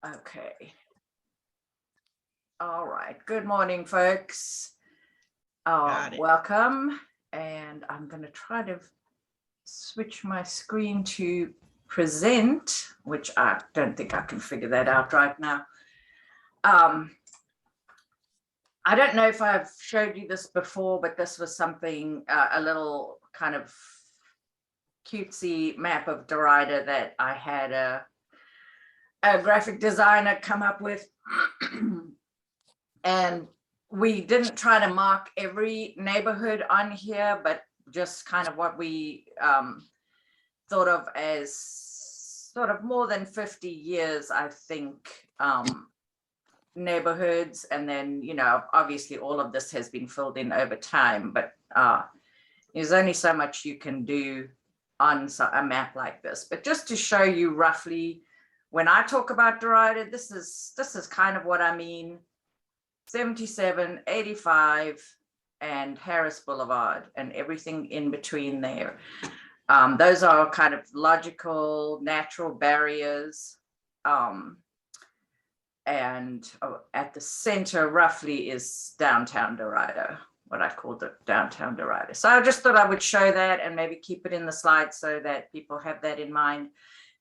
Okay. All right. Good morning, folks. Welcome. And I'm going to try to switch my screen to present, which I don't think I can figure that out right now. I don't know if I've showed you this before, but this was something, a little kind of cutesy map of Derita that I had a graphic designer come up with. And we didn't try to mark every neighborhood on here, but just kind of what we thought of as sort of more than 50 years, I think, neighborhoods. And then, you know, obviously all of this has been filled in over time, but there's only so much you can do on a map like this. But just to show you roughly, when I talk about Derita, this is kind of what I mean. 77, 85, and Harris Boulevard, and everything in between there. Those are kind of logical, natural barriers. And at the center roughly is downtown Derita, what I call the downtown Derita. So I just thought I would show that and maybe keep it in the slide so that people have that in mind.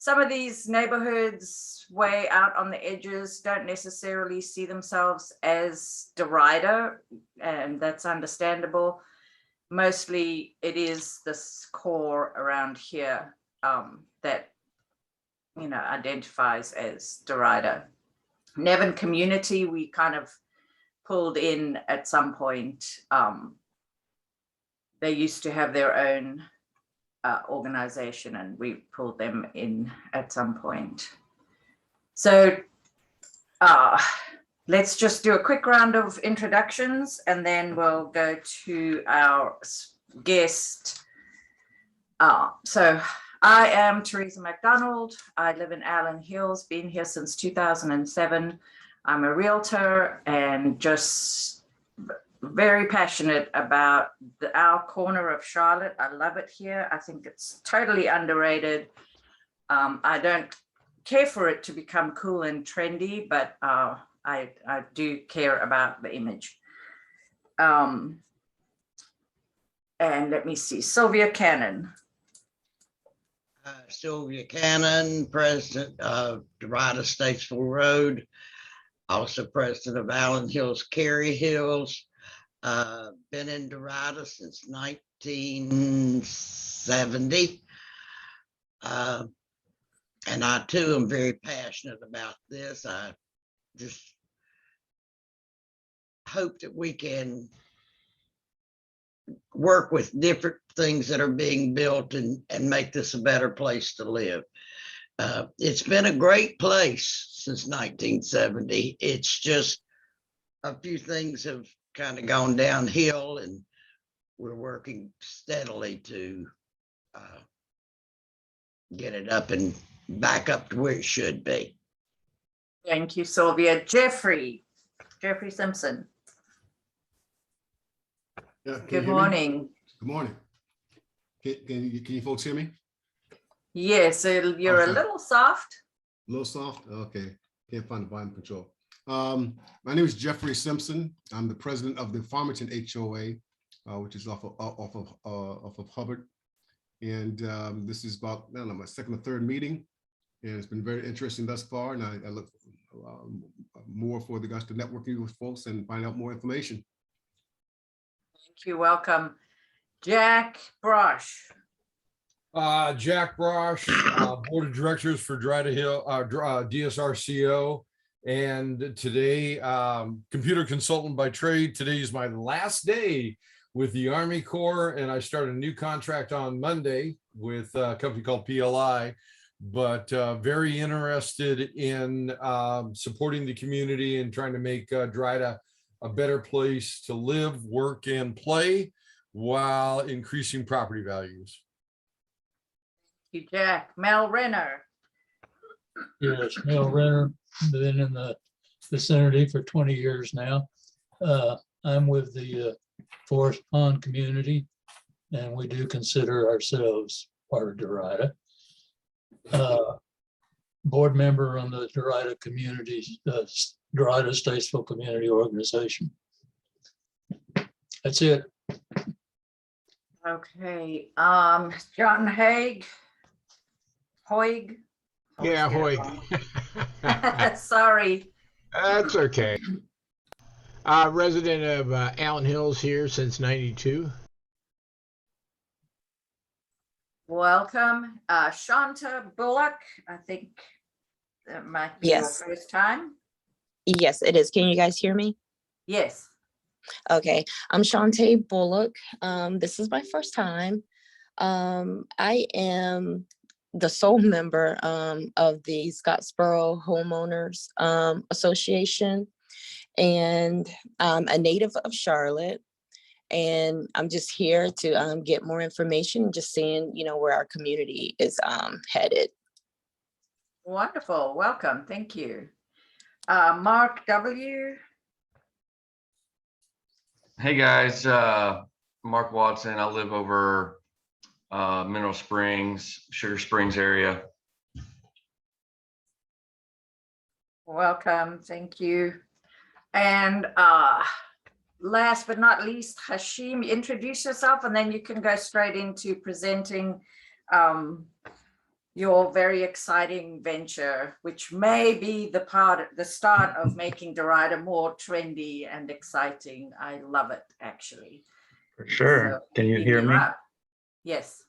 Some of these neighborhoods way out on the edges don't necessarily see themselves as Derita, and that's understandable. Mostly it is this core around here that, you know, identifies as Derita. Nevin community, we kind of pulled in at some point. They used to have their own organization, and we pulled them in at some point. So let's just do a quick round of introductions, and then we'll go to our guest. So I am Teresa McDonald. I live in Allen Hills, been here since 2007. I'm a realtor and just very passionate about our corner of Charlotte. I love it here. I think it's totally underrated. I don't care for it to become cool and trendy, but I do care about the image. And let me see, Sylvia Cannon. Sylvia Cannon, president of Derita Statesville Road, also president of Allen Hills, Cary Hills. Been in Derita since 1970. And I too am very passionate about this. I just hope that we can work with different things that are being built and make this a better place to live. It's been a great place since 1970. It's just a few things have kind of gone downhill, and we're working steadily to get it up and back up to where it should be. Thank you, Sylvia. Jeffrey Simpson. Yeah, good morning. Good morning. Can you folks hear me? Yes, you're okay. A little soft. A little soft? Okay. Can't find the volume control. My name is Jeffrey Simpson. I'm the president of the Farmington HOA, which is off of Hubbard. And this is about, I don't know, my second or third meeting. And it's been very interesting thus far. And I look more for the guys to networking with folks and find out more information. Thank you. Welcome. Jack Brosh. Jack Brosh, board of directors for Derita Hill, DSRCO. And today, computer consultant by trade. Today is my last day with the Army Corps, and I started a new contract on Monday with a company called PLI, but very interested in supporting the community and trying to make Derita a better place to live, work, and play while increasing property values. Thank you, Jack. Mel Renner. Yes, Mel Renner, been in the vicinity for 20 years now. I'm with the Forest Pond community, and we do consider ourselves part of Derita. board member on the Derita Communities, Derita Statesville Community Organization. That's it. Okay, John Hoig. Yeah, Always Hoy. get it. Sorry. That's okay. Resident of Allen Hills here since '92. Welcome, Shanta Bullock. I think that might be your Yes. first time. Yes, it is. Can you guys hear me? Yes. Okay. I'm Shantae Bullock. This is my first time. I am the sole member of the Scottsboro Homeowners Association, and I'm a native of Charlotte. And I'm just here to get more information, just seeing, where our community is headed. Wonderful. Welcome. Thank you. Mark W. Hey guys, Mark Watson. I live over Mineral Springs, Sugar Springs area. Welcome. Thank you. And last but not least, Hasheem, introduce yourself and then you can go straight into presenting your very exciting venture, which may be the start of making Derita more trendy and exciting. I love it, actually. For sure. So, Can you hear me? up. Yes.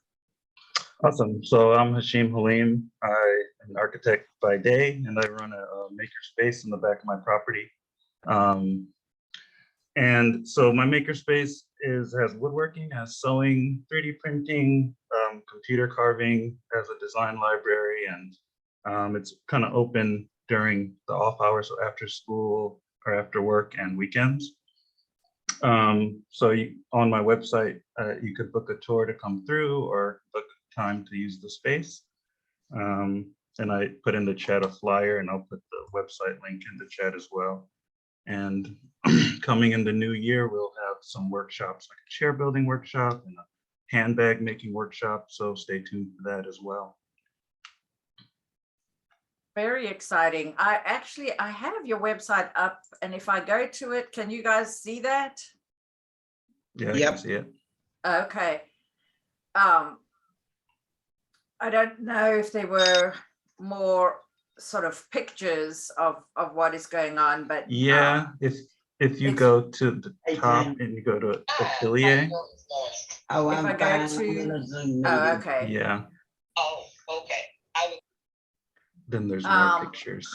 Awesome. So I'm Hasheem Halim. I'm an architect by day, and I run a makerspace in the back of my property. And so my makerspace has woodworking, has sewing, 3D printing, computer carving, has a design library, and it's kind of open during the off hours, so after school or after work and weekends. So on my website, you could book a tour to come through or book time to use the space. And I put in the chat a flyer, and I'll put the website link in the chat as well. And coming in the new year, we'll have some workshops, like a chair building workshop and a handbag making workshop. So stay tuned for that as well. Very exciting. I have your website up, and if I go to it, can you guys see that? Yeah, I Yep. can see it. Okay. I don't know if there were more sort of pictures of what is going on, but Yeah, if you it's- go to the Hey, top Tim. and you go to Atelier, Oh, If I'm I go fine. I'm to- in a Zoom oh, meeting. okay. yeah, Oh, okay. then there's more Um, pictures.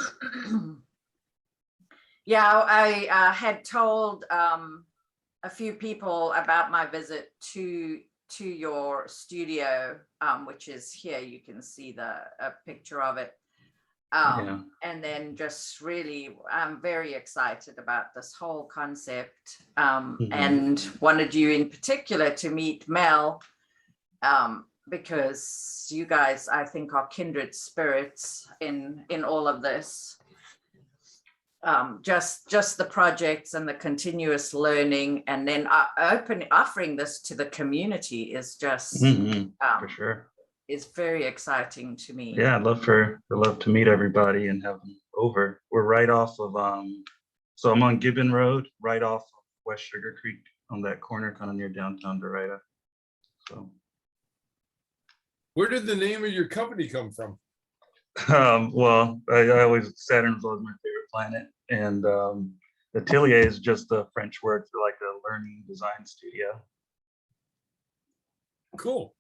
Yeah, I had told a few people about my visit to your studio, which is here. You can see a picture of it. Yeah. And then just really, I'm very excited about this whole concept, and wanted you in particular to meet Mel, because you guys, I think, are kindred spirits in all of this. Just the projects and the continuous learning, and then offering this to the community is just For sure. is very exciting to me. Yeah, I'd love to meet everybody and have them over. We're right off of so I'm on Gibbon Road, right off of West Sugar Creek on that corner, kind of near downtown Derita. So Where did the name of your company come from? well, I always Saturn's always my favorite planet, and Atelier is just a French word for like a learning design studio. Cool.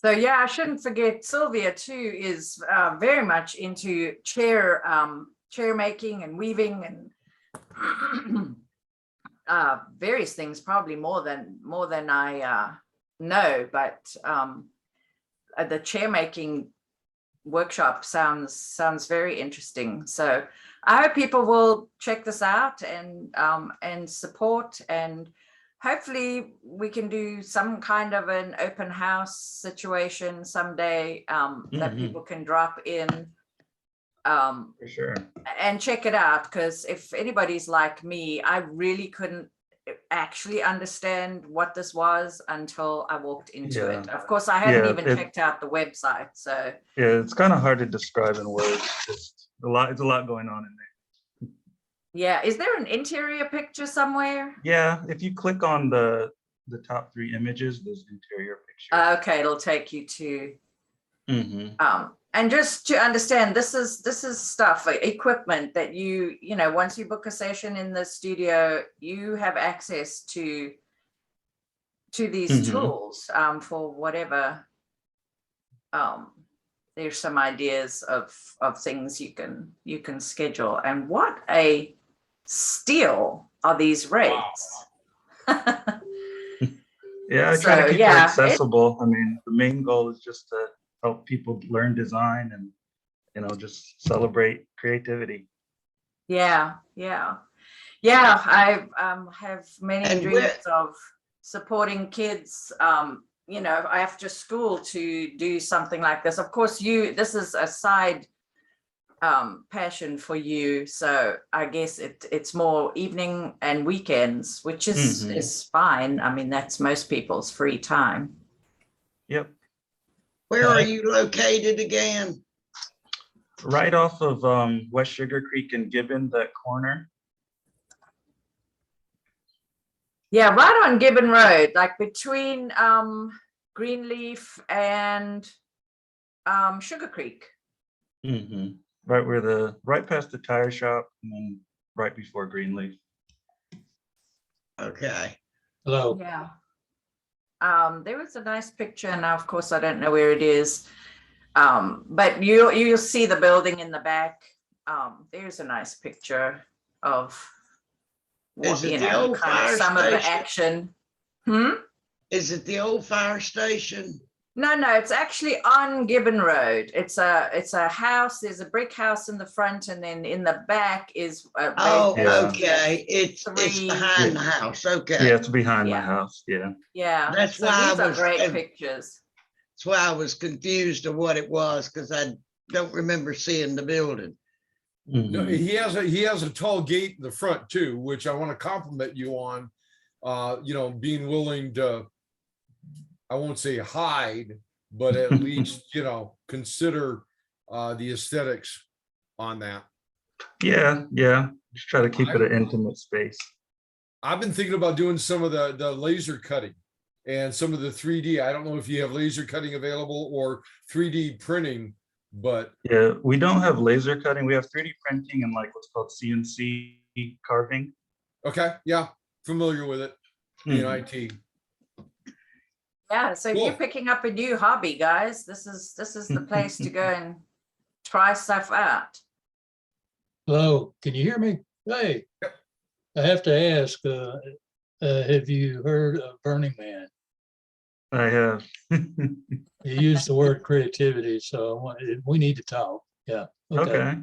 So yeah, I shouldn't forget Sylvia too is very much into chair making and weaving and various things, probably more than I know, but the chair making workshop sounds very interesting. So I hope people will check this out and support, and hopefully we can do some kind of an open house situation someday that people can drop in For sure. and check it out. Because if anybody's like me, I really couldn't actually understand what this was until I walked into Yeah. it. Of course, I hadn't Yeah, even checked out the website. So Yeah, it's kind of hard to describe in words. It's a lot going on in there. yeah, is there an interior picture somewhere? Yeah, if you click on the top 3 images, there's interior pictures. Okay, it'll take you to Mhm. and just to understand, this is stuff, equipment that you know, once you book a session in the studio, you have access to these tools for whatever. There's some ideas of things you can schedule, and what a steal are these rates. Yeah, I try So, to keep yeah, it accessible. I mean, the main goal is just to help people learn design and, just celebrate creativity. Yeah, I have many And dreams where- of supporting kids, after school to do something like this. Of course, this is a side passion for you, so I guess it's more evening and weekends, which is fine. I mean, that's most people's free time. Yep. Where are you located again? Right off of West Sugar Creek and Gibbon, that corner. Yeah, right on Gibbon Road, like between Greenleaf and Sugar Creek. Right past the tire shop and then right before Greenleaf. Okay. Hello. Yeah. There was a nice picture. Now, of course, I don't know where it is. But you'll see the building in the back. There's a nice picture of Is it the old kind of fire some of the station? action. Is it the old fire station? No, it's actually on Gibbon Road. It's a house. There's a brick house in the front, and then in the back is Oh, Yeah. okay. It's Three- behind the house. Okay. Yeah, it's behind my Yeah. house. Yeah. yeah. That's so why I these are was- great pictures. That's why I was confused of what it was, because I don't remember seeing the building. No, Mhm. he has a tall gate in the front too, which I want to compliment you on. Being willing to, I won't say hide, but at least, consider the aesthetics on that. Yeah. Just try to keep it an intimate space. I've been thinking about doing some of the laser cutting and some of the 3D. I don't know if you have laser cutting available or 3D printing, but Yeah, we don't have laser cutting. We have 3D printing and like what's called CNC carving. okay, yeah, familiar with it. Being Mhm. IT. Yeah, so if you're Cool. picking up a new hobby, guys, this is the place to go and try stuff out. Hello, can you hear me? Hey, I have to ask, have you heard of Burning Man? I have. You used the word creativity, so we need to talk. Yeah. Okay.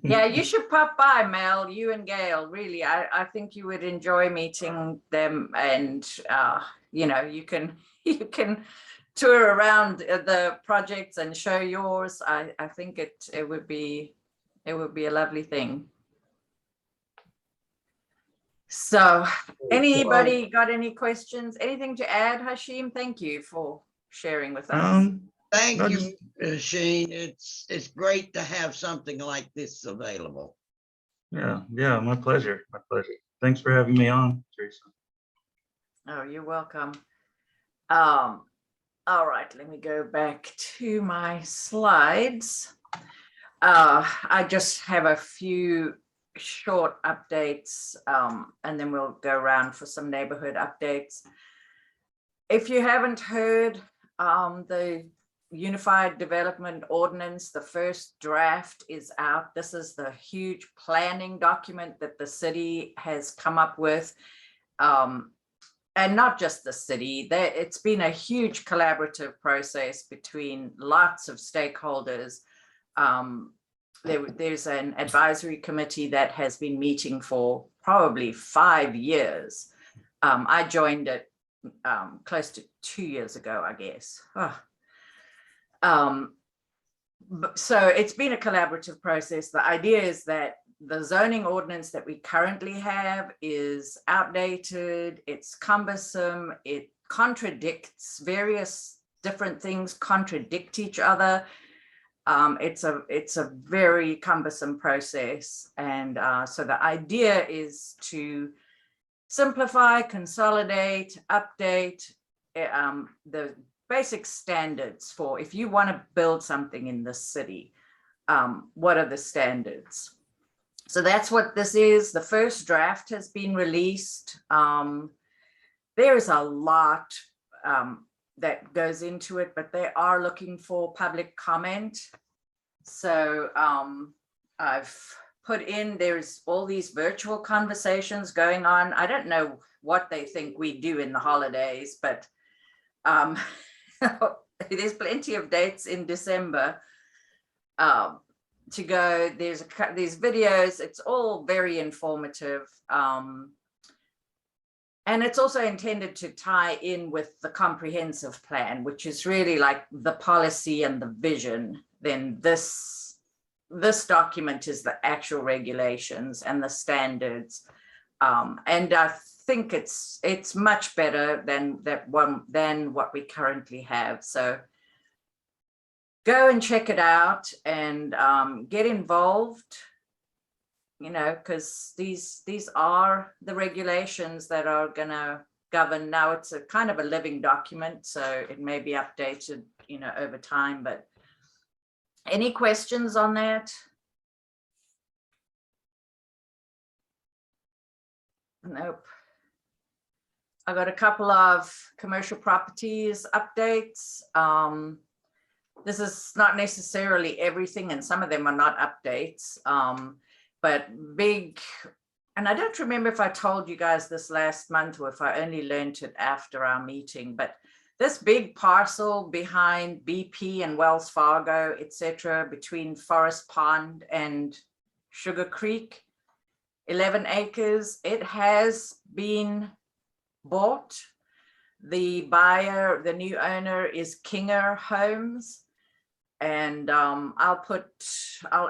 Yeah, you should pop by, Mel, you and Gail. Really, I think you would enjoy meeting them, and you can tour around the projects and show yours. I think it would be a lovely thing. So, anybody got any questions? Anything to add, Hasheem? Thank you for sharing with us. Thank No, you, Shane. It's great to have something like this available. Yeah, my pleasure. My pleasure. Thanks for having me on, Teresa. Oh, you're welcome. All right, let me go back to my slides. I just have a few short updates, and then we'll go around for some neighborhood updates. If you haven't heard, the Unified Development Ordinance, the first draft is out. This is the huge planning document that the city has come up with. And not just the city, it's been a huge collaborative process between lots of stakeholders. There's an advisory committee that has been meeting for probably 5 years. I joined it close to 2 years ago, I guess. So it's been a collaborative process. The idea is that the zoning ordinance that we currently have is outdated, it's cumbersome, it contradicts various different things, contradict each other. It's a very cumbersome process. And so the idea is to simplify, consolidate, update the basic standards for if you want to build something in this city. What are the standards? So that's what this is. The first draft has been released. There's a lot that goes into it, but they are looking for public comment. So I've put in, there's all these virtual conversations going on. I don't know what they think we do in the holidays, but there's plenty of dates in December to go. There's these videos. It's all very informative. And it's also intended to tie in with the comprehensive plan, which is really like the policy and the vision. Then this document is the actual regulations and the standards. And I think it's much better than what we currently have. So go and check it out and get involved, you know, because these are the regulations that are going to govern. Now it's a kind of a living document, so it may be updated, you know, over time. But any questions on that? Nope. I got a couple of commercial properties updates. This is not necessarily everything, and some of them are not updates, but big, and I don't remember if I told you guys this last month or if I only learned it after our meeting, but this big parcel behind BP and Wells Fargo, etc., between Forest Pond and Sugar Creek, 11 acres, it has been bought. The buyer, the new owner is Kinger Homes. And I'll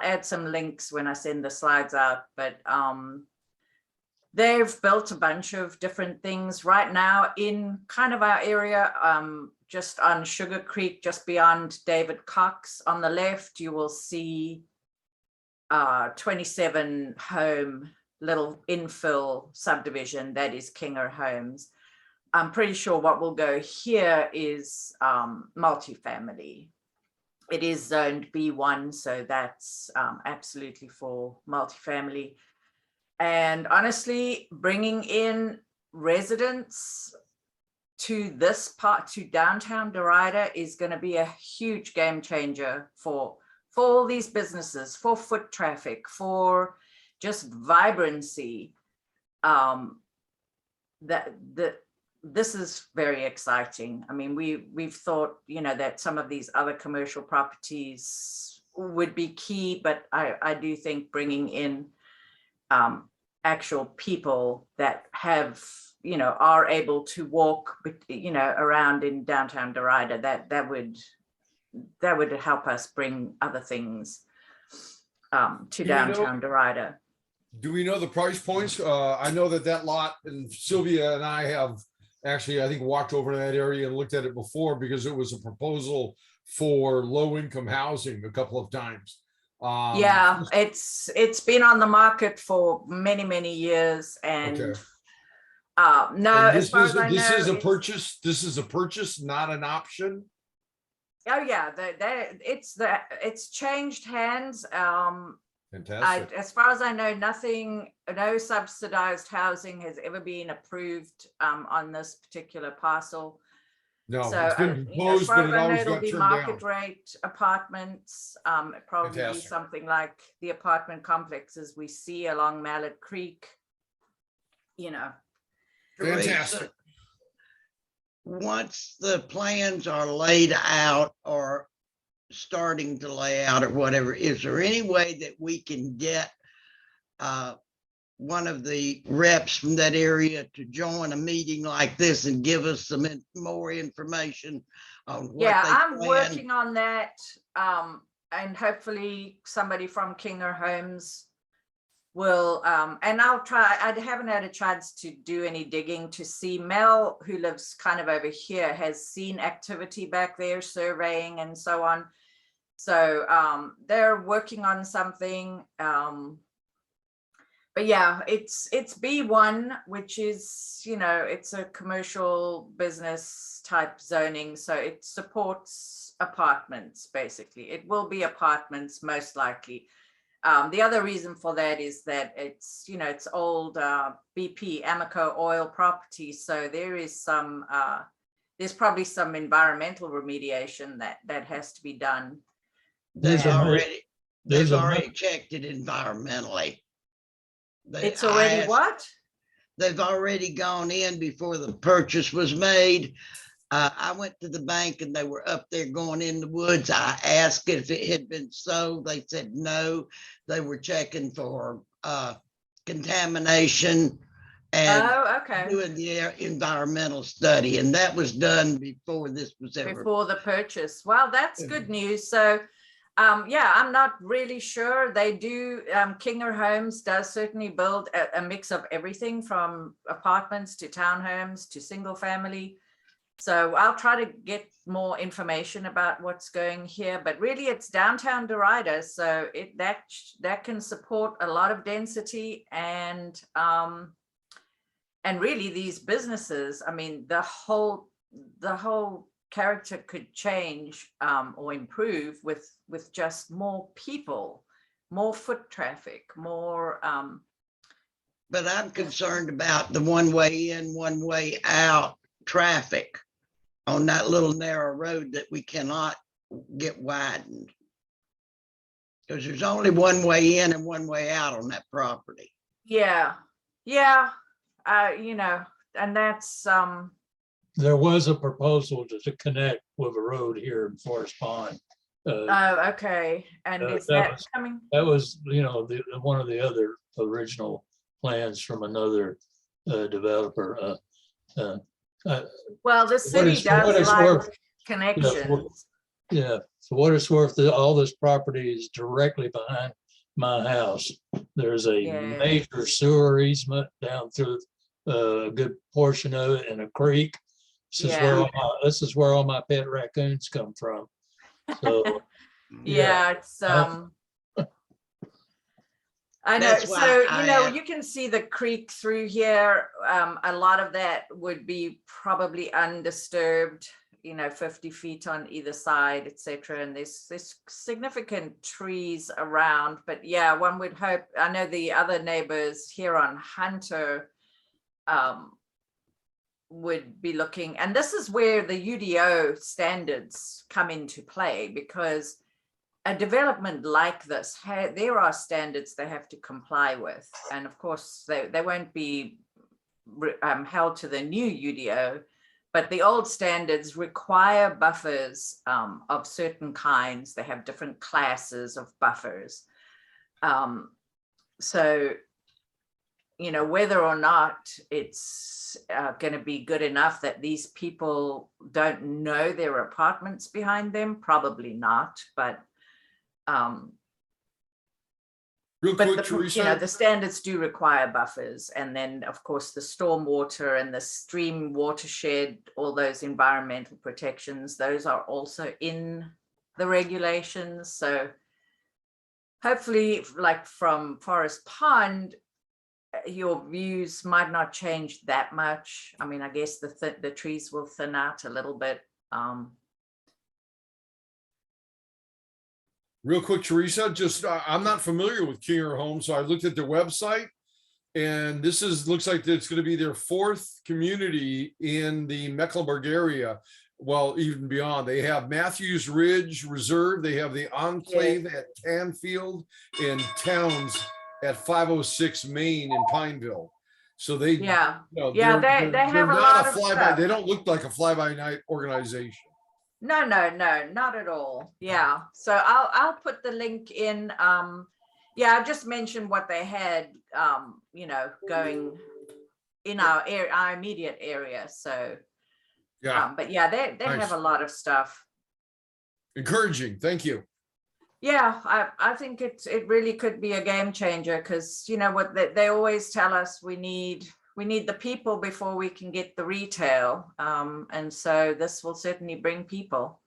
add some links when I send the slides out, but they've built a bunch of different things right now in kind of our area, just on Sugar Creek, just beyond David Cox. On the left, you will see 27 home little infill subdivision that is Kinger Homes. I'm pretty sure what will go here is multifamily. It is zoned B1, so that's absolutely for multifamily. And honestly, bringing in residents to this part, to downtown Derita, is going to be a huge game changer for all these businesses, for foot traffic, for just vibrancy. This is very exciting. I mean, we've thought, you know, that some of these other commercial properties would be key, but I do think bringing in actual people that have, you know, are able to walk, you know, around in downtown Derita, that would help us bring other things to downtown Derita. Do we know the price points? I know that lot, and Sylvia and I have actually, I think, walked over to that area and looked at it before, because it was a proposal for low-income housing a couple of times. Yeah, it's been on the market for many years, and okay. No, And as far as I know, this is a purchase. This is a purchase, not an option. Oh yeah, it's changed hands. Fantastic. As far as I know, no subsidized housing has ever been approved on this particular parcel. No, So it's been you know, as proposed, far but as it I know, always it'll got be turned market down. rate apartments. It probably be Fantastic. something like the apartment complexes we see along Mallet Creek. You know. Fantastic. Once the plans are laid out or starting to lay out or whatever, is there any way that we can get one of the reps from that area to join a meeting like this and give us some more information on what Yeah, they I'm plan? working on that, and hopefully somebody from Kinger Homes will, and I'll try, I haven't had a chance to do any digging to see. Mel, who lives kind of over here, has seen activity back there, surveying and so on. So they're working on something. But yeah, it's B1, which is, you know, it's a commercial business type zoning. So it supports apartments, basically. It will be apartments, most likely. The other reason for that is that it's, you know, it's old BP, Amoco oil property. So there is some, there's probably some environmental remediation that has to be done. They've There's a- already, there's they've a- already checked it environmentally. It's already what? They've already gone in before the purchase was made. I went to the bank and they were up there going in the woods. I asked if it had been sold. They said no. They were checking for contamination and Oh, okay. doing the environmental study. And that was done before this was ever. Before the purchase. Well, that's good news. So yeah, I'm not really sure. They do, Kinger Homes does certainly build a mix of everything from apartments to townhomes to single family. So I'll try to get more information about what's going here, but really it's downtown Derita. So that can support a lot of density and really these businesses, I mean, the whole character could change or improve with just more people, more foot traffic, more. But I'm concerned about the one way in, one way out traffic on that little narrow road that we cannot get widened. Because there's only one way in and one way out on that property. Yeah, you know, and that's There was a proposal to connect with a road here in Forest Pond. oh, okay. And is that that was- coming? That was, you know, one of the other original plans from another developer. Well, the city what does it's like worth. connections. Yeah, for what it's worth, all this property is directly behind my house. There's a Yeah. major sewer easement down through a good portion of it and a creek. This is where all my pet raccoons come from. So Yeah, it's I know. That's why So, you I, know, you can see the creek through here. A lot of that would be probably undisturbed, you know, 50 feet on either side, etc. And there's significant trees around. But yeah, one would hope, I know the other neighbors here on Hunter would be looking, and this is where the UDO standards come into play, because a development like this, there are standards they have to comply with. And of course, they won't be held to the new UDO, but the old standards require buffers of certain kinds. They have different classes of buffers. So, you know, whether or not it's going to be good enough that these people don't know there are apartments behind them, probably not, but Real quick, you Teresa. know, the standards do require buffers. And then of course the stormwater and the stream watershed, all those environmental protections, those are also in the regulations. So hopefully, like from Forest Pond, your views might not change that much. I mean, I guess the trees will thin out a little bit. Real quick, Teresa, just I'm not familiar with Kinger Homes, so I looked at their website, and this looks like it's going to be their fourth community in the Mecklenburg area. Well, even beyond, they have Matthews Ridge Reserve, they have the Enclave at Canfield, and Towns at 506 Main in Pineville. So they, Yeah, you know, yeah, they're they have a not lot of fly-by. stuff. They don't look like a fly-by-night organization. No, not at all. Yeah. So I'll put the link in. Yeah, I just mentioned what they had, you know, going in our immediate area. So, Yeah, but yeah, they Nice. have a lot of stuff. encouraging. Thank you. Yeah, I think it really could be a game changer, because you know what they always tell us, we need the people before we can get the retail, and so this will certainly bring people.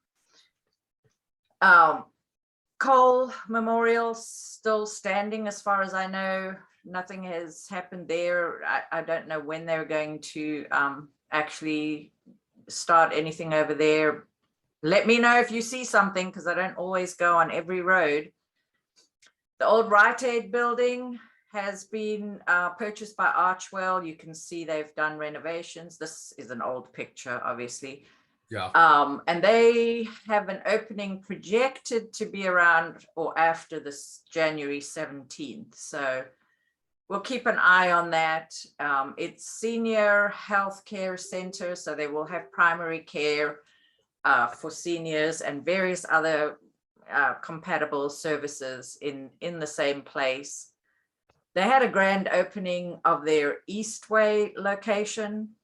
Cole Memorial still standing as far as I know. Nothing has happened there. I don't know when they're going to actually start anything over there. Let me know if you see something, because I don't always go on every road. The old Rite Aid building has been purchased by Archwell. You can see they've done renovations. This is an old picture, obviously. Yeah. And they have an opening projected to be around or after this January 17th. So we'll keep an eye on that. It's senior health care center, so they will have primary care for seniors and various other compatible services in the same place. They had a grand opening of their Eastway location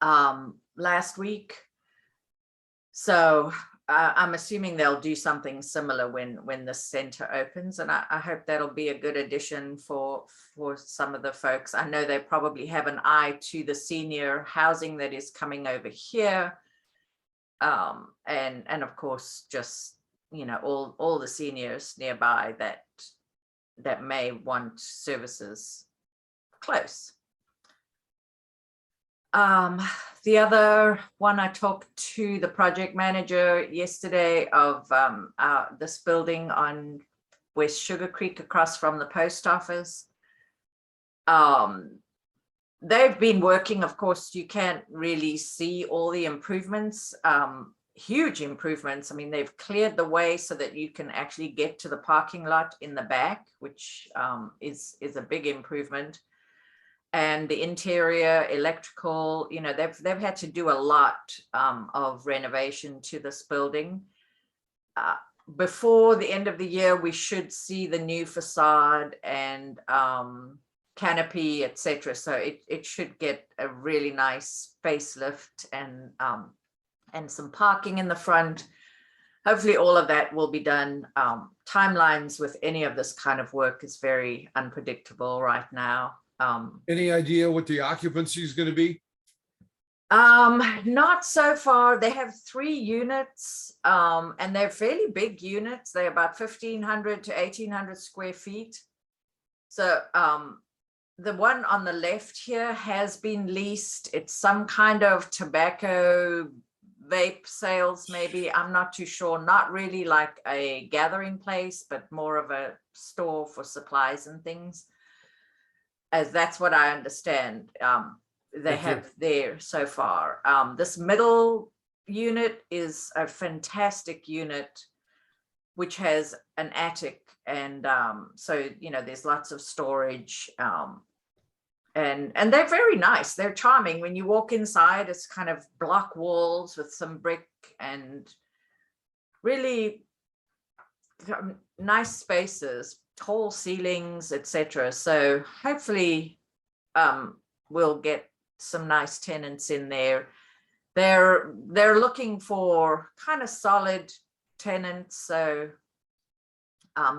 last week. So I'm assuming they'll do something similar when the center opens, and I hope that'll be a good addition for some of the folks. I know they probably have an eye to the senior housing that is coming over here. And of course, just, you know, all the seniors nearby that may want services close. The other one, I talked to the project manager yesterday of this building on West Sugar Creek across from the post office. They've been working, of course, you can't really see all the improvements, huge improvements. I mean, they've cleared the way so that you can actually get to the parking lot in the back, which is a big improvement. And the interior, electrical, you know, they've had to do a lot of renovation to this building. Before the end of the year, we should see the new facade and canopy, etc. So it should get a really nice facelift and some parking in the front. Hopefully all of that will be done. Timelines with any of this kind of work is very unpredictable right now. Any idea what the occupancy is going to be? Not so far. They have 3 units, and they're fairly big units. They're about 1,500 to 1,800 square feet. So the one on the left here has been leased. It's some kind of tobacco vape sales, maybe. I'm not too sure. Not really like a gathering place, but more of a store for supplies and things, as that's what I understand they have there so far. This middle unit is a fantastic unit, which has an attic. And so, you know, there's lots of storage. And they're very nice. They're charming. When you walk inside, it's kind of block walls with some brick and really nice spaces, tall ceilings, etc. So hopefully we'll get some nice tenants in there. They're looking for kind of solid tenants. So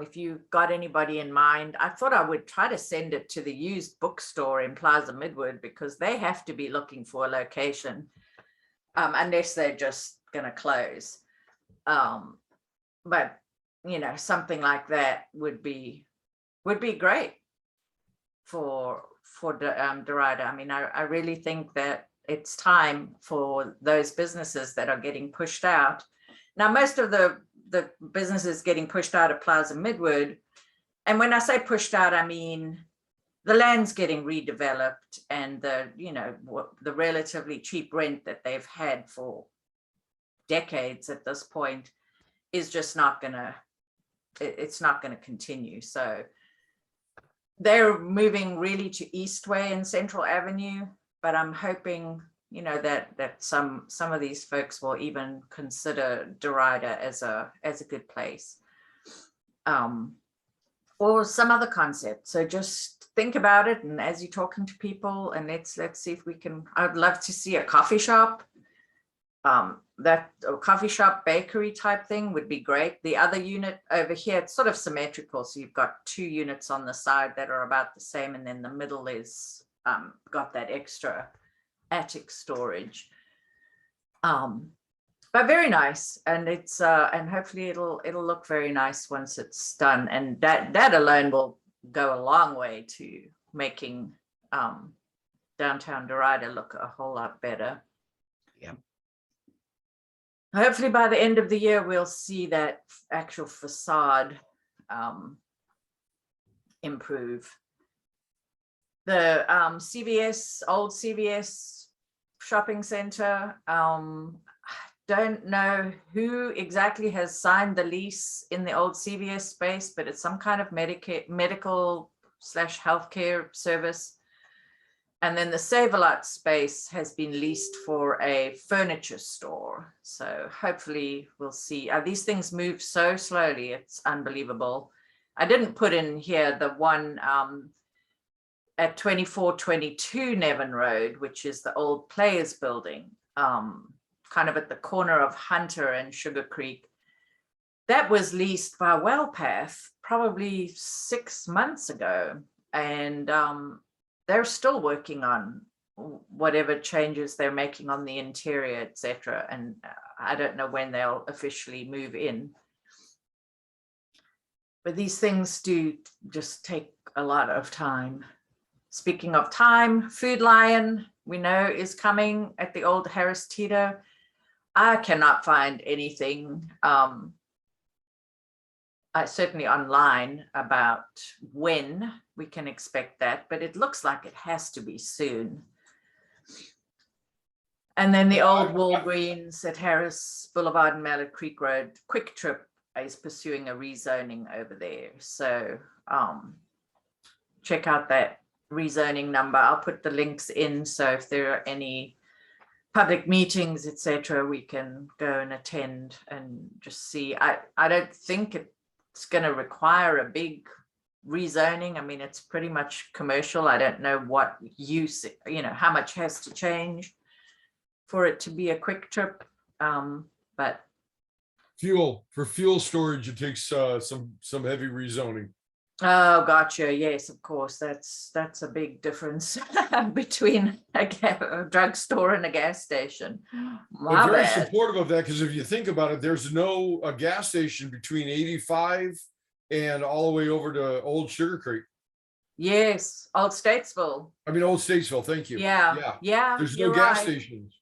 if you got anybody in mind, I thought I would try to send it to the used bookstore in Plaza Midwood, because they have to be looking for a location unless they're just going to close. But you know, something like that would be great for Derita. I mean, I really think that it's time for those businesses that are getting pushed out. Now, most of the businesses getting pushed out of Plaza Midwood, and when I say pushed out, I mean the land's getting redeveloped, and the relatively cheap rent that they've had for decades at this point is just not gonna, it's not gonna continue. So they're moving really to Eastway and Central Avenue, but I'm hoping, you know, that some of these folks will even consider Derita as a good place, or some other concept. So just think about it, and as you're talking to people, and let's see if we can. I'd love to see a coffee shop, that coffee shop bakery type thing would be great. The other unit over here, it's sort of symmetrical. So you've got 2 units on the side that are about the same. And then the middle is got that extra attic storage. But very nice. And it's and hopefully it'll look very nice once it's done. And that alone will go a long way to making downtown Derita look a whole lot better. Yeah. Hopefully by the end of the year, we'll see that actual facade improve. The CVS, old CVS shopping center, don't know who exactly has signed the lease in the old CVS space, but it's some kind of medical / healthcare service. And then the Save-A-Lot space has been leased for a furniture store. So hopefully we'll see. These things move so slowly, it's unbelievable. I didn't put in here the one at 2422 Nevin Road, which is the old Players building, kind of at the corner of Hunter and Sugar Creek. That was leased by WellPath probably 6 months ago. And they're still working on whatever changes they're making on the interior, etc. And I don't know when they'll officially move in. But these things do just take a lot of time. Speaking of time, Food Lion, we know, is coming at the old Harris Teeter. I cannot find anything, certainly online, about when we can expect that, but it looks like it has to be soon. And then the old Walgreens at Harris Boulevard and Mallard Creek Road, Quick Trip is pursuing a rezoning over there. So check out that rezoning number. I'll put the links in, so if there are any public meetings, etc., we can go and attend and just see. I don't think it's going to require a big rezoning. I mean, it's pretty much commercial. I don't know what use, how much has to change for it to be a Quick Trip. But For fuel storage, it takes some heavy rezoning. oh, gotcha. Yes, of course. That's a big difference between a drugstore and a gas station. My I'm very bad. supportive of that, because if you think about it, there's no gas station between 85 and all the way over to Old Sugar Creek. Yes, Old Statesville. I mean, Old Statesville. Thank you. Yeah. There's no you're gas right. stations.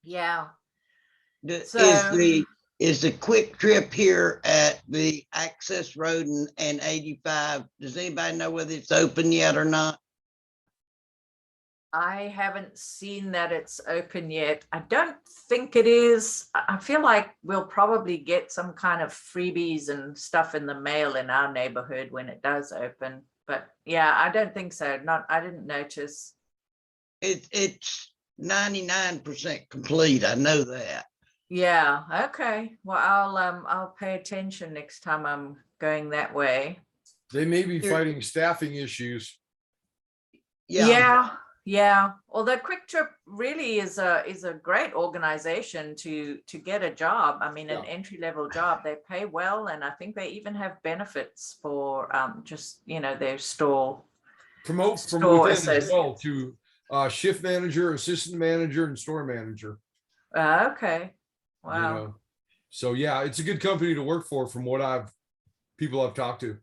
Yeah. Is the Quick Trip here at the Access Road and 85? Does anybody know whether it's open yet or not? I haven't seen that it's open yet. I don't think it is. I feel like we'll probably get some kind of freebies and stuff in the mail in our neighborhood when it does open. But yeah, I don't think so. I didn't notice. It's 99% complete. I know that. Yeah. Okay. Well, I'll pay attention next time I'm going that way. They may be fighting staffing issues. Yeah. Although Quick Trip really is a great organization to get a job. I mean, an entry-level job. They pay well, and I think they even have benefits for just their store. Promote from Store within as well associates. to shift manager, assistant manager, and store manager. Okay. Wow. So yeah, it's a good company to work for, from what people I've talked to.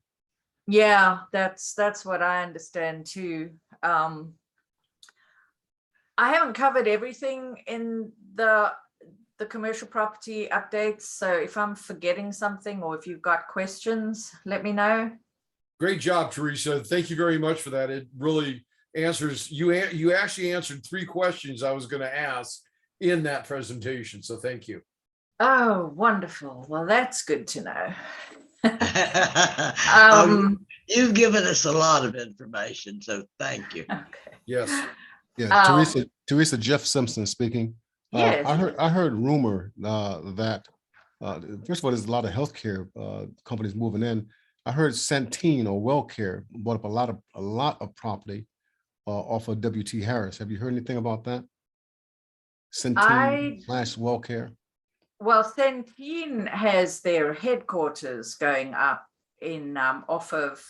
Yeah, that's what I understand too. I haven't covered everything in the commercial property updates. So if I'm forgetting something, or if you've got questions, let me know. Great job, Teresa. Thank you very much for that. It really answers, you actually answered 3 questions I was going to ask in that presentation. So thank you. Oh, wonderful. Well, that's good to know. You've given us a lot of information, so thank you. Okay. Yes. Yeah, Teresa, Jeff Simpson speaking. Yes. I heard rumor that first of all, there's a lot of healthcare companies moving in. I heard Centene or WellCare bought up a lot of property off of W.T. Harris. Have you heard anything about that? Centene slash WellCare? Well, Centene has their headquarters going up in off of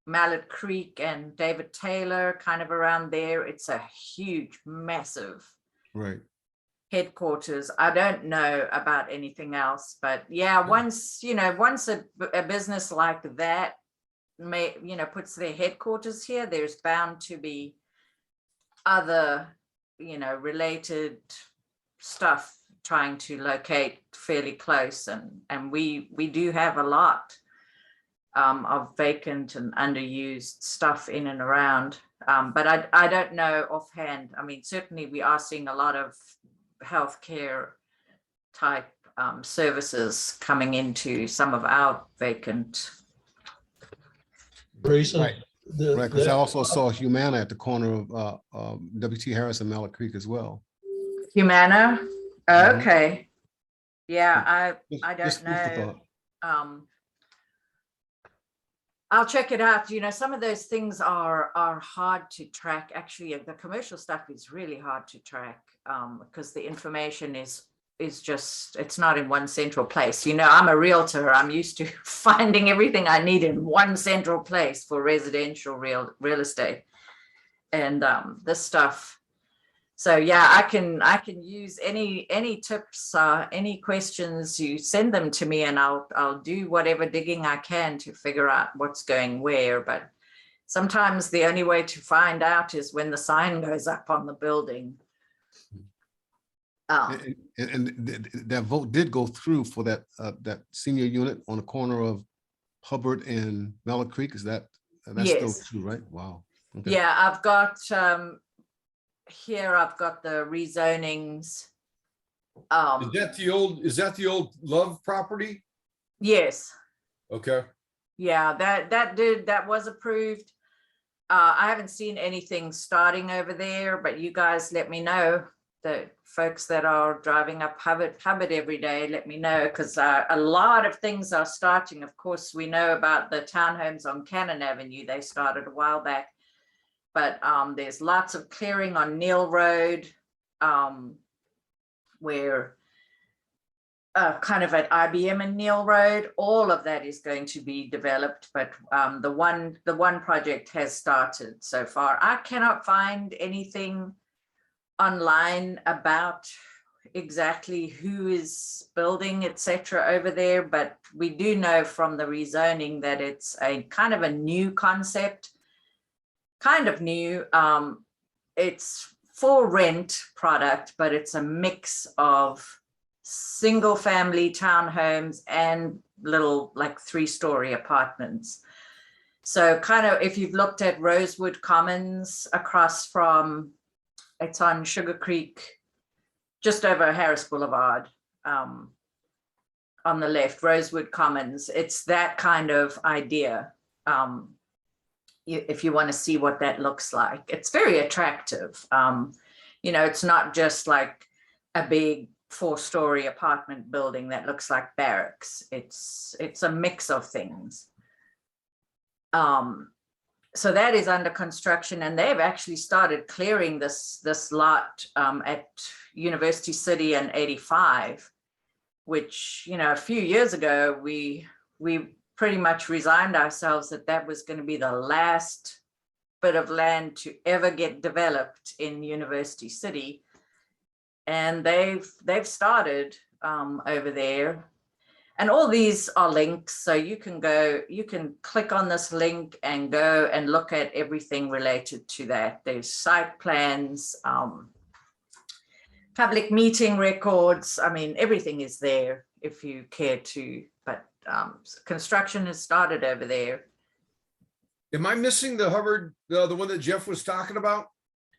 Mallet Creek and David Taylor, kind of around there. It's a huge, massive Right. headquarters. I don't know about anything else, but yeah, once a business like that puts their headquarters here, there's bound to be other related stuff trying to locate fairly close, and we do have a lot of vacant and underused stuff in and around, but I don't know offhand. I mean, certainly we are seeing a lot of healthcare type services coming into some of our vacant. Teresa, Right. Right, because I also saw Humana at the corner of W.T. Harris and Mallet Creek as well. Humana? Mhm. Okay. Yeah, I Just don't food for know. thought. I'll check it out. Some of those things are hard to track. Actually, the commercial stuff is really hard to track because the information is just, it's not in one central place. I'm a realtor. I'm used to finding everything I need in one central place for residential real estate, and this stuff. So yeah, I can use any tips, any questions. You send them to me, and I'll do whatever digging I can to figure out what's going where. But sometimes the only way to find out is when the sign goes up on the building. And that vote did go through for that senior unit on the corner of Hubbard and Mallet Creek. Is that's still Yes. true, right? Wow. Okay. Yeah, I've got here. I've got the rezonings. Is that the old Love property? Yes. Okay. Yeah, that was approved. I haven't seen anything starting over there, but you guys let me know. The folks that are driving up Hubbard every day, let me know, because a lot of things are starting. Of course, we know about the townhomes on Cannon Avenue. They started a while back, but there's lots of clearing on Neil Road, where kind of at IBM and Neil Road, all of that is going to be developed, but the one project has started so far. I cannot find anything online about exactly who is building, etc. over there, but we do know from the rezoning that it's a kind of a new concept, kind of new. It's for rent product, but it's a mix of single family townhomes and little like 3-story apartments. So kind of, if you've looked at Rosewood Commons across from, it's on Sugar Creek, just over Harris Boulevard, on the left, Rosewood Commons. It's that kind of idea. If you want to see what that looks like, it's very attractive. It's not just like a big 4-story apartment building that looks like barracks. It's a mix of things. So that is under construction, and they've actually started clearing this lot at University City and 85, which, a few years ago, we pretty much resigned ourselves that was going to be the last bit of land to ever get developed in University City. And they've started over there. And all these are links, so you can click on this link and go and look at everything related to that. There's site plans, public meeting records. I mean, everything is there if you care to, but construction has started over there. Am I missing the Hubbard, the one that Jeff was talking about?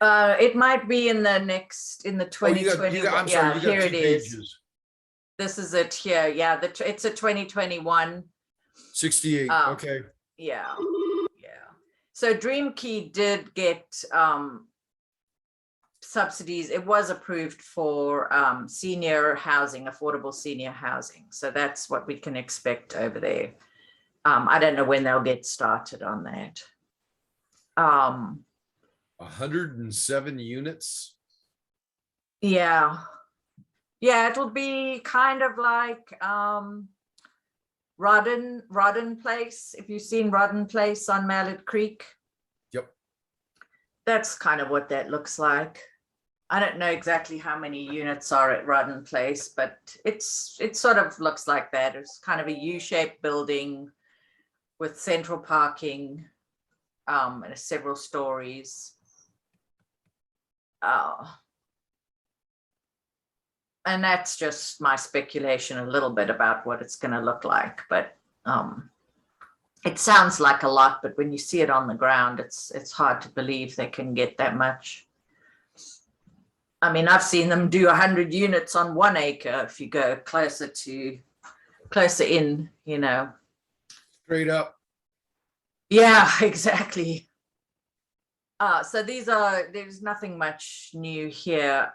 It might be in the 2020. I'm sorry, you got here two it is. pages. This is it here. Yeah, it's a 2021. 68, okay. Yeah. So Dream Key did get subsidies. It was approved for senior housing, affordable senior housing. So that's what we can expect over there. I don't know when they'll get started on that. 107 units. Yeah. Yeah, it'll be kind of like Rodden Place. If you've seen Rodden Place on Mallard Creek. Yep. That's kind of what that looks like. I don't know exactly how many units are at Rodden Place, but it sort of looks like that. It's kind of a U-shaped building with central parking and several stories. And that's just my speculation a little bit about what it's going to look like, but it sounds like a lot, but when you see it on the ground, it's hard to believe they can get that much. I mean, I've seen them do 100 units on 1 acre if you go closer in, you know. Straight up. Yeah, exactly. So there's nothing much new here.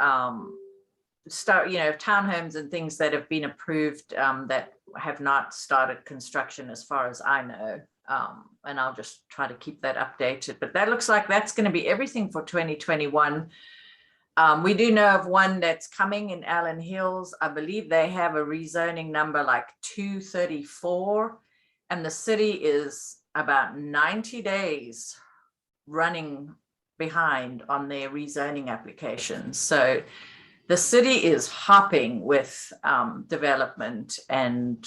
Townhomes and things that have been approved that have not started construction as far as I know. And I'll just try to keep that updated. But that looks like that's going to be everything for 2021. We do know of one that's coming in Allen Hills. I believe they have a rezoning number like 234, and the city is about 90 days running behind on their rezoning applications. So the city is hopping with development and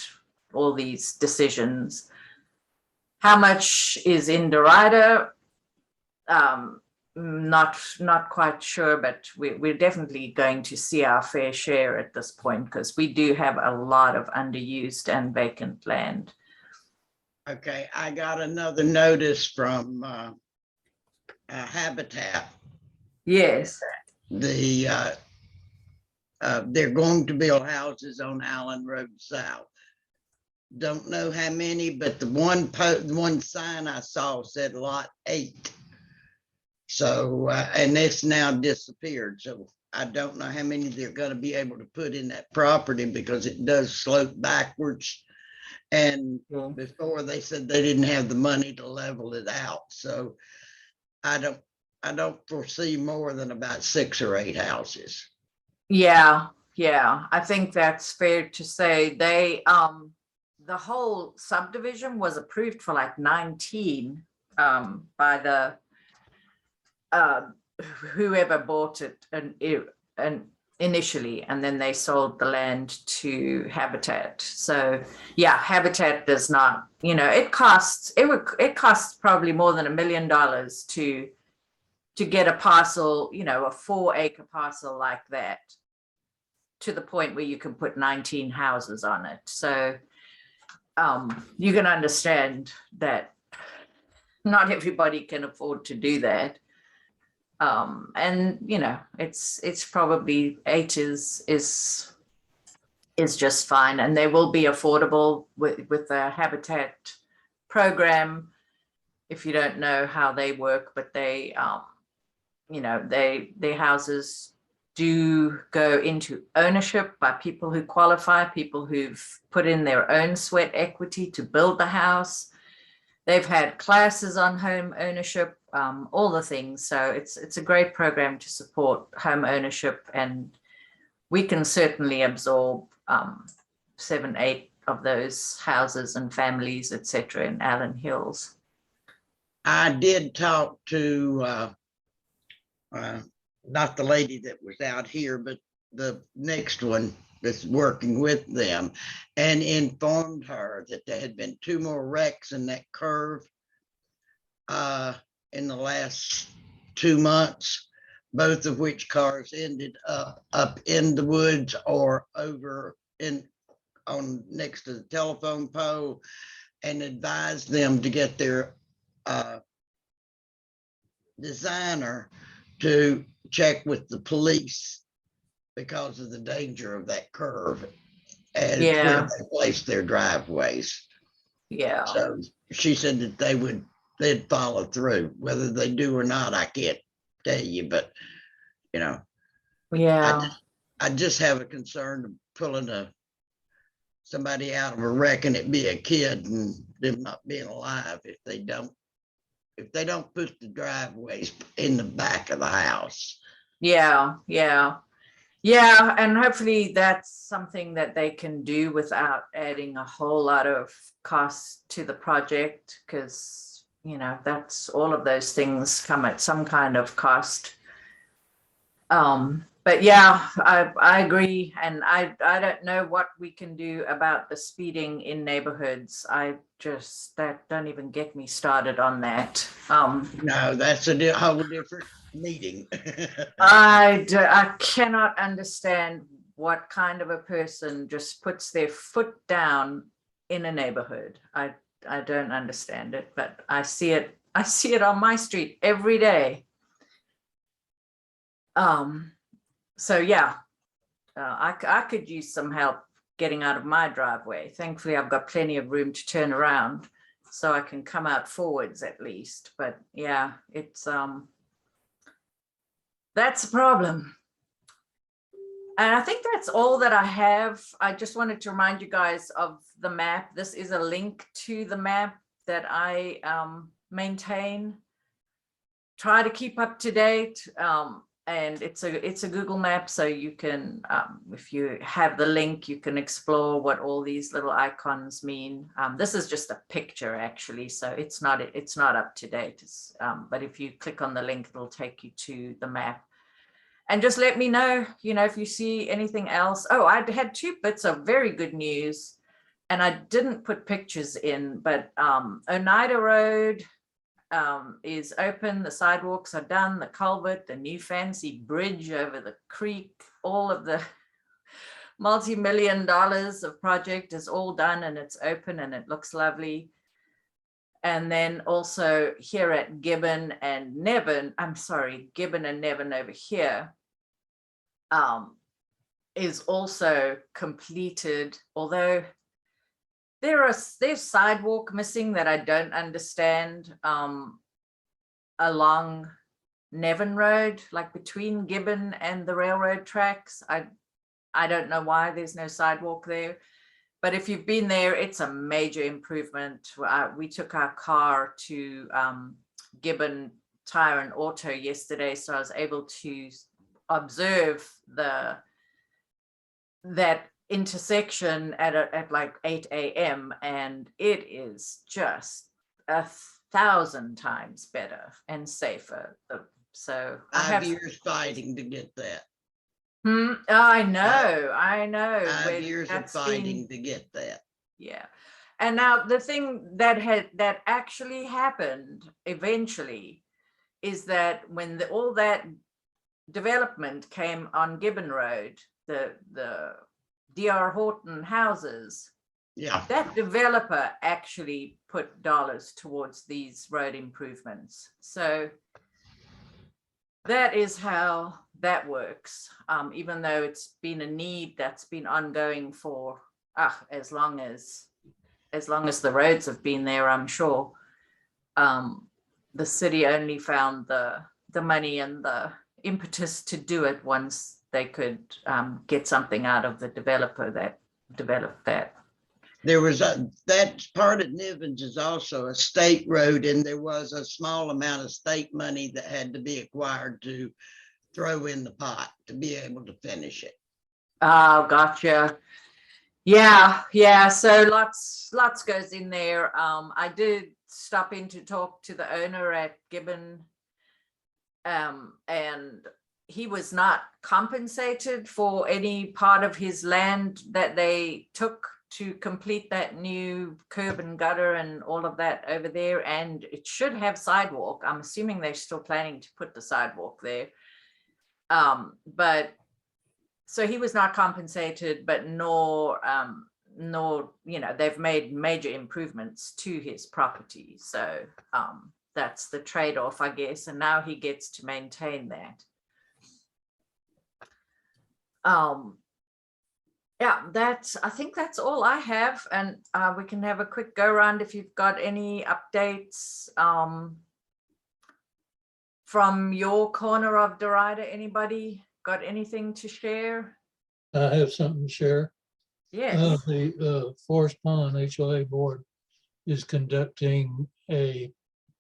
all these decisions. How much is in Derita? Not quite sure, but we're definitely going to see our fair share at this point because we do have a lot of underused and vacant land. Okay, I got another notice from Habitat. Yes. They're going to build houses on Allen Road South. Don't know how many, but the one sign I saw said lot 8. So, and it's now disappeared. So I don't know how many they're going to be able to put in that property because it does slope backwards. And before they said they didn't have the money to level it out. So I don't foresee more than about 6 or 8 houses. Yeah. I think that's fair to say. They the whole subdivision was approved for like 19 by the whoever bought it and initially, and then they sold the land to Habitat. So yeah, Habitat does not, it costs probably more than $1 million to get a parcel, a 4-acre parcel like that, to the point where you can put 19 houses on it. So you can understand that not everybody can afford to do that. And it's probably 8 is just fine, and they will be affordable with the Habitat program. If you don't know how they work, but they their houses do go into ownership by people who qualify, people who've put in their own sweat equity to build the house. They've had classes on home ownership, all the things. So it's a great program to support home ownership, and we can certainly absorb 7, 8 of those houses and families, etc., in Allen Hills. I did talk to not the lady that was out here, but the next one that's working with them, and informed her that there had been 2 more wrecks in that curve in the last 2 months, both of which cars ended up in the woods or over on next to the telephone pole, and advised them to get their designer to check with the police because of the danger of that curve and where they place their driveways. Yeah. So she said that they'd follow through. Whether they do or not, I can't tell you, but Yeah. I just have a concern of pulling somebody out of a wreck and it be a kid and them not being alive if they don't put the driveways in the back of the house. Yeah. Yeah, and hopefully that's something that they can do without adding a whole lot of cost to the project, because, you know, that's all of those things come at some kind of cost. But yeah, I agree. And I don't know what we can do about the speeding in neighborhoods. That don't even get me started on that. No, that's a whole different meeting. I cannot understand what kind of a person just puts their foot down in a neighborhood. I don't understand it, but I see it on my street every day. So yeah, I could use some help getting out of my driveway. Thankfully, I've got plenty of room to turn around, so I can come out forwards at least. But yeah, it's that's a problem. And I think that's all that I have. I just wanted to remind you guys of the map. This is a link to the map that I maintain. Try to keep up to date. And it's a Google map, so you can, if you have the link, you can explore what all these little icons mean. This is just a picture actually, so it's not up to date. But if you click on the link, it'll take you to the map. And just let me know, you know, if you see anything else. Oh, I had 2 bits of very good news, and I didn't put pictures in, but Oneida Road is open. The sidewalks are done, the culvert, the new fancy bridge over the creek, all of the multi-million dollars of project is all done, and it's open and it looks lovely. And then also here at Gibbon and Nevin over here is also completed, although there's sidewalk missing that I don't understand along Nevin Road, like between Gibbon and the railroad tracks. I don't know why there's no sidewalk there, but if you've been there, it's a major improvement. We took our car to Gibbon Tire and Auto yesterday, so I was able to observe that intersection at like 8 a.m. and it is just 1,000 times better and safer. So I have 5 years fighting to get that. I know. 5 years of fighting to get that. Yeah. And now the thing that actually happened eventually is that when all that development came on Gibbon Road, the D.R. Horton houses, Yeah. that developer actually put dollars towards these road improvements. So that is how that works. Even though it's been a need that's been ongoing for as long as the roads have been there, I'm sure. The city only found the money and the impetus to do it once they could get something out of the developer that developed that. There was that part of Nivens is also a state road, and there was a small amount of state money that had to be acquired to throw in the pot to be able to finish it. Oh, gotcha. Yeah. So lots goes in there. I did stop in to talk to the owner at Gibbon, and he was not compensated for any part of his land that they took to complete that new curb and gutter and all of that over there. And it should have sidewalk. I'm assuming they're still planning to put the sidewalk there. But so he was not compensated, but nor, you know, they've made major improvements to his property. So that's the trade-off, I guess. And now he gets to maintain that. Yeah, I think that's all I have. And we can have a quick go around if you've got any updates from your corner of Derita. Anybody got anything to share? I have something to share. Yes. The Forest Pond HOA board is conducting a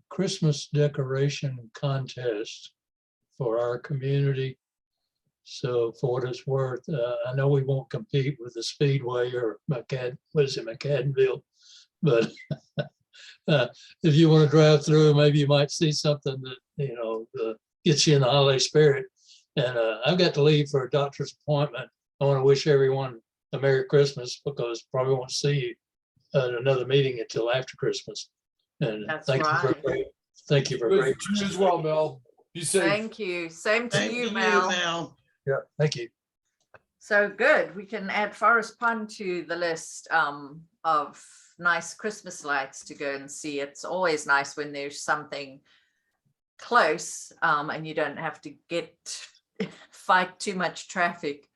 Christmas decoration contest for our community. So for what it's worth, I know we won't compete with the Speedway or McAdenville, but if you want to drive through, maybe you might see something that, gets you in the holiday spirit. And I've got to leave for a doctor's appointment. I want to wish everyone a Merry Christmas because probably won't see you at another meeting until after Christmas. And That's thank you for right. great. Thank you for Good great. to you as well, Mel. Be safe. Thank you. Same to Thank you, you, Mel. Mel. Yeah, thank you. So good. We can add Forest Pond to the list of nice Christmas lights to go and see. It's always nice when there's something close and you don't have to fight too much traffic.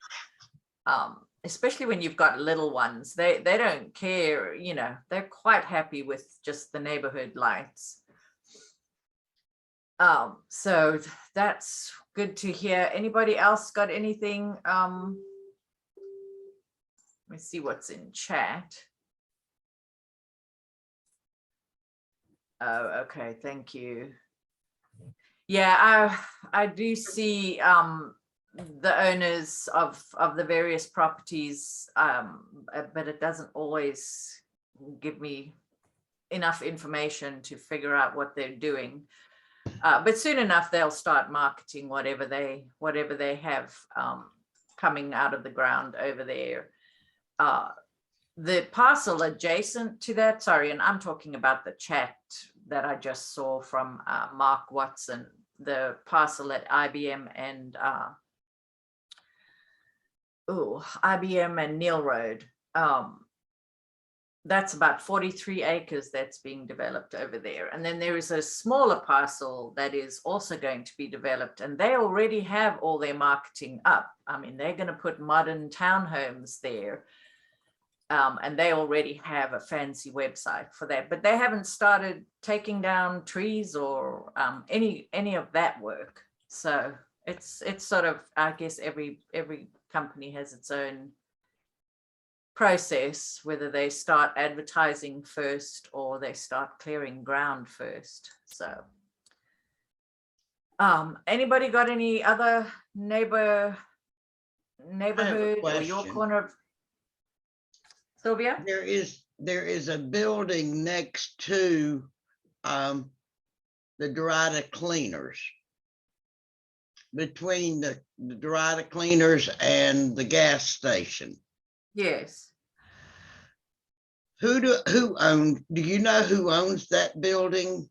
Especially when you've got little ones, they don't care, they're quite happy with just the neighborhood lights. So that's good to hear. Anybody else got anything? Let me see what's in chat. Oh, okay, thank you. Yeah, I do see the owners of the various properties, but it doesn't always give me enough information to figure out what they're doing. But soon enough, they'll start marketing whatever they have coming out of the ground over there. The parcel adjacent to that, sorry, and I'm talking about the chat that I just saw from Mark Watson, the parcel at IBM and IBM and Neil Road. That's about 43 acres that's being developed over there. And then there is a smaller parcel that is also going to be developed, and they already have all their marketing up. I mean, they're going to put modern townhomes there. And they already have a fancy website for that, but they haven't started taking down trees or any of that work. So it's sort of, I guess every company has its own process, whether they start advertising first or they start clearing ground first. So anybody got any other neighborhood or your question. corner of Sylvia? There is a building next to the Derita Cleaners. Between the Derita Cleaners and the gas station. Yes. Do you know who owns that building?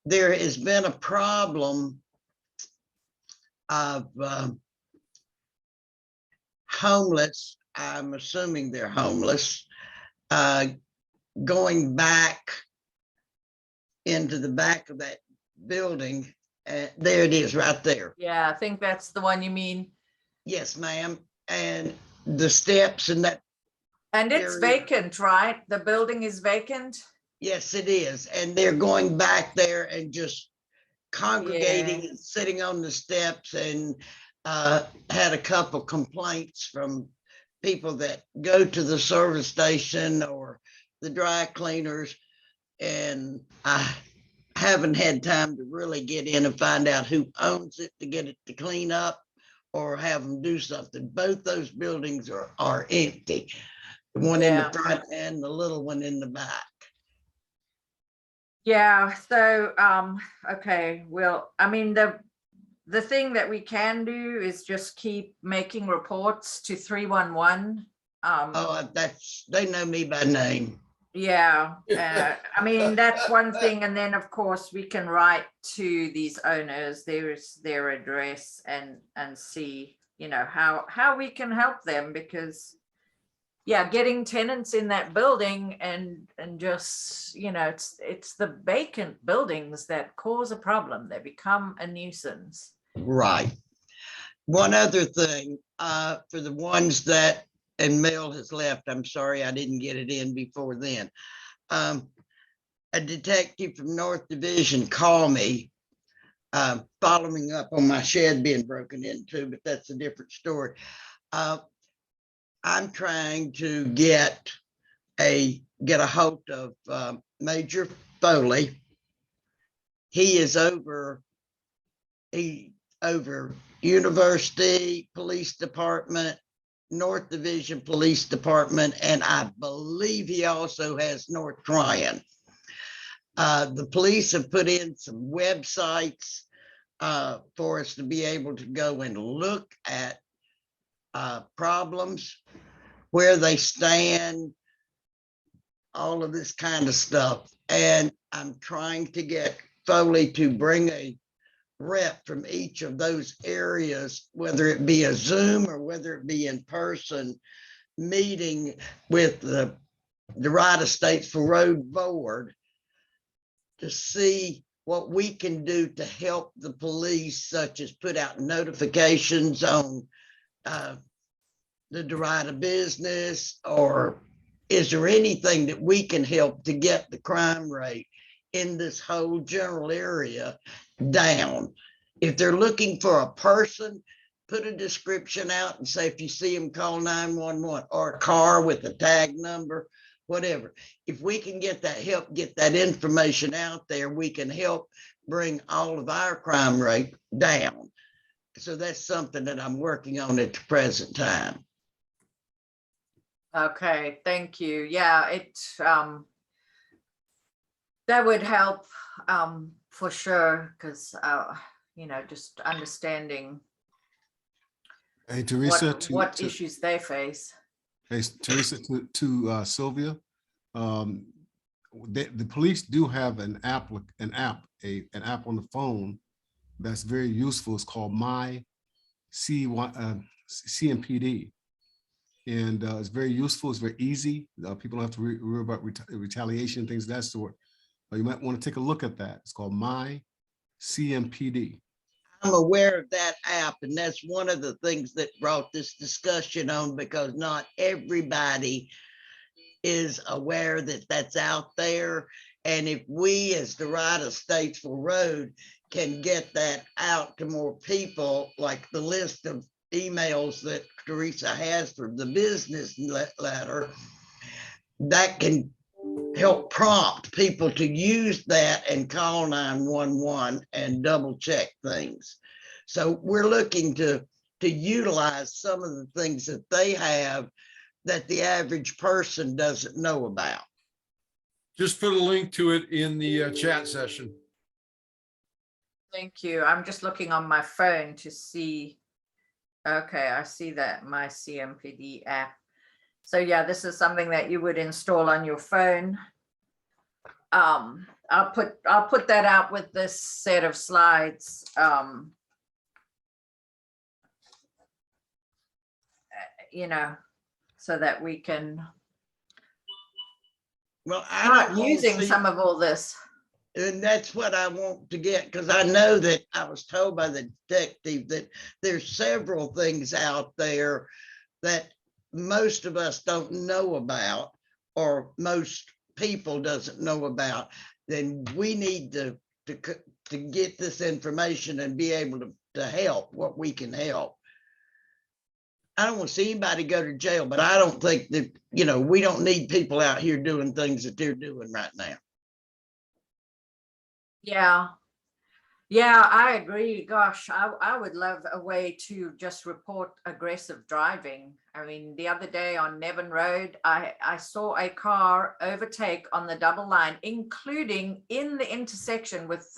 There has been a problem of homeless, I'm assuming they're homeless, going back into the back of that building. There it is right there. Yeah, I think that's the one you mean. Yes, ma'am. And the steps and that. And it's area. vacant, right? The building is vacant. Yes, it is. And they're going back there and just congregating and sitting on the steps, and had a couple complaints from people that go to the service station or the dry cleaners. And I haven't had time to really get in and find out who owns it to get it to clean up or have them do something. Both those buildings are empty. The one in the front and the little one in the back. Yeah, so okay, well, I mean, the thing that we can do is just keep making reports to 311. They know me by name. Yeah, I mean, that's one thing. And then, of course, we can write to these owners, there's their address, and see, how we can help them, because getting tenants in that building and just, it's the vacant buildings that cause a problem. They become a nuisance. Right. One other thing, for the ones that, and Mel has left, I'm sorry I didn't get it in before then. A detective from North Division called me, following up on my shed being broken into, but that's a different story. I'm trying to get a hold of Major Foley. He is over University Police Department, North Division Police Department, and I believe he also has North Tryon. The police have put in some websites for us to be able to go and look at problems, where they stand, all of this kind of stuff. And I'm trying to get Foley to bring a rep from each of those areas, whether it be a Zoom or whether it be in person meeting with the Derita Statesville Road Board to see what we can do to help the police, such as put out notifications on the Derita business, or is there anything that we can help to get the crime rate in this whole general area down? If they're looking for a person, put a description out and say, if you see them, call 911, or a car with a tag number, whatever. If we can get that help, get that information out there, we can help bring all of our crime rate down. So that's something that I'm working on at the present time. Okay, thank you. Yeah, that would help for sure, because just understanding Hey, Teresa, what issues they face. hey, Teresa, to Sylvia, the police do have an app on the phone that's very useful. It's called My CMPD. And it's very useful. It's very easy. People don't have to worry about retaliation, things of that sort. You might want to take a look at that. It's called My CMPD. I'm aware of that app, and that's one of the things that brought this discussion on, because not everybody is aware that that's out there. And if we, as Derita Statesville Road, can get that out to more people, like the list of emails that Teresa has for the business letter, that can help prompt people to use that and call 911 and double check things. So we're looking to utilize some of the things that they have that the average person doesn't know about. Just put a link to it in the chat session. Thank you. I'm just looking on my phone to see. Okay, I see that, My CMPD app. So yeah, this is something that you would install on your phone. I'll put that out with this set of slides. So that we can start using some of all this. And that's what I want to get, because I know that I was told by the detective that there's several things out there that most of us don't know about, or most people doesn't know about. Then we need to get this information and be able to help what we can help. I don't want to see anybody go to jail, but I don't think that, we don't need people out here doing things that they're doing right now. Yeah, I agree. Gosh, I would love a way to just report aggressive driving. I mean, the other day on Nevin Road, I saw a car overtake on the double line, including in the intersection with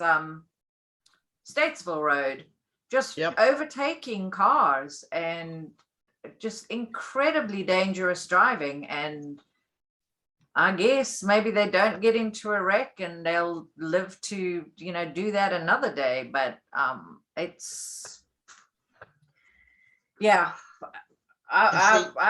Statesville Road, just overtaking cars, and just incredibly dangerous driving. And I guess maybe they don't get into a wreck and they'll live to, do that another day. But I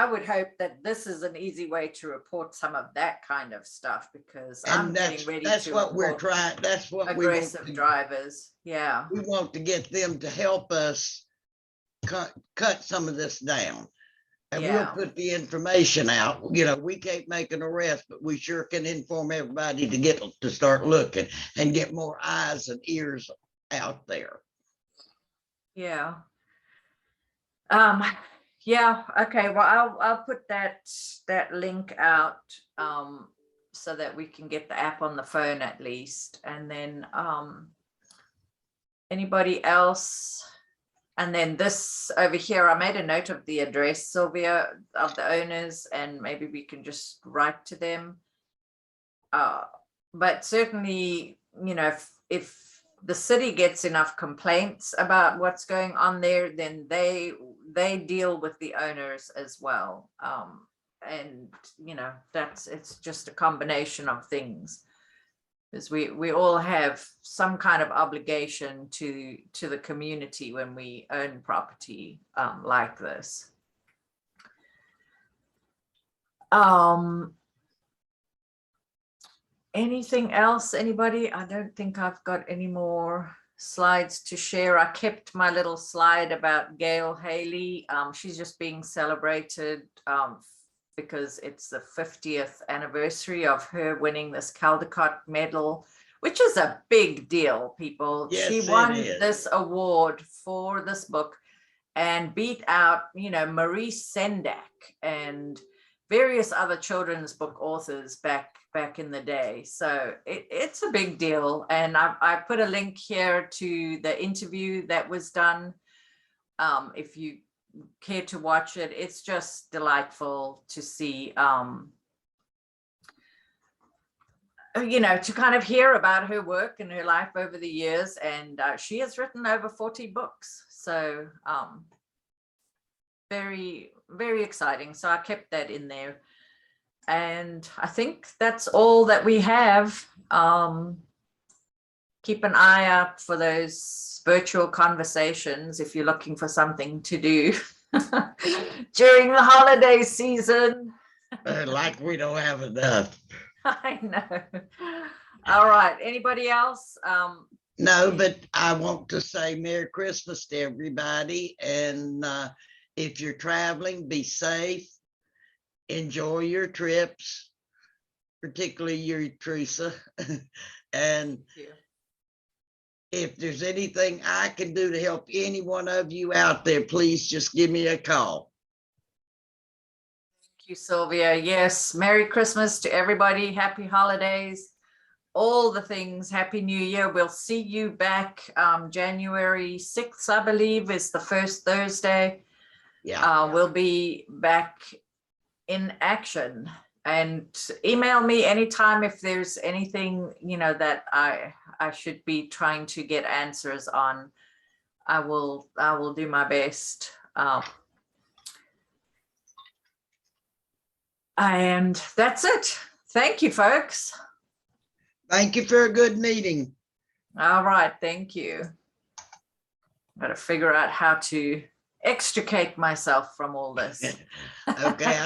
would hope that this is an easy way to report some of that kind of stuff, because I'm getting ready that's to what we're trying. That's what aggressive drivers. Yeah. We want to get them to help us cut some of this down. And we'll put the information out. We can't make an arrest, but we sure can inform everybody to start looking and get more eyes and ears out there. Yeah. Yeah. Okay. Well, I'll put that link out so that we can get the app on the phone at least. And then anybody else? And then this over here, I made a note of the address, Sylvia, of the owners, and maybe we can just write to them. But certainly, you know, if the city gets enough complaints about what's going on there, then they deal with the owners as well. And, you know, it's just a combination of things. Because we all have some kind of obligation to the community when we own property like this. Anything else, anybody? I don't think I've got any more slides to share. I kept my little slide about Gail Haley. She's just being celebrated because it's the 50th anniversary of her winning this Caldecott medal, which is a big deal, people. Yes, she it won is. this award for this book and beat out, you know, Maurice Sendak and various other children's book authors back in the day. So it's a big deal. And I put a link here to the interview that was done. If you care to watch it, it's just delightful to see, you know, to kind of hear about her work and her life over the years. And she has written over 40 books. So very, very exciting. So I kept that in there. And I think that's all that we have. Keep an eye out for those virtual conversations if you're looking for something to do during the holiday season. Like we don't have enough. I know. All right. Anybody else? No, but I want to say Merry Christmas to everybody. And if you're traveling, be safe. Enjoy your trips, particularly your Teresa. And if there's anything I can do to help any one of you out there, please just give me a call. Thank you, Sylvia. Yes. Merry Christmas to everybody. Happy holidays. All the things. Happy New Year. We'll see you back January 6th, I believe, is the first Thursday. Yeah. We'll be back in action, and email me anytime if there's anything, you know, that I should be trying to get answers on. I will do my best. And that's it. Thank you, folks. Thank you for a good meeting. All right. Thank you. Got to figure out how to extricate myself from all this. Okay.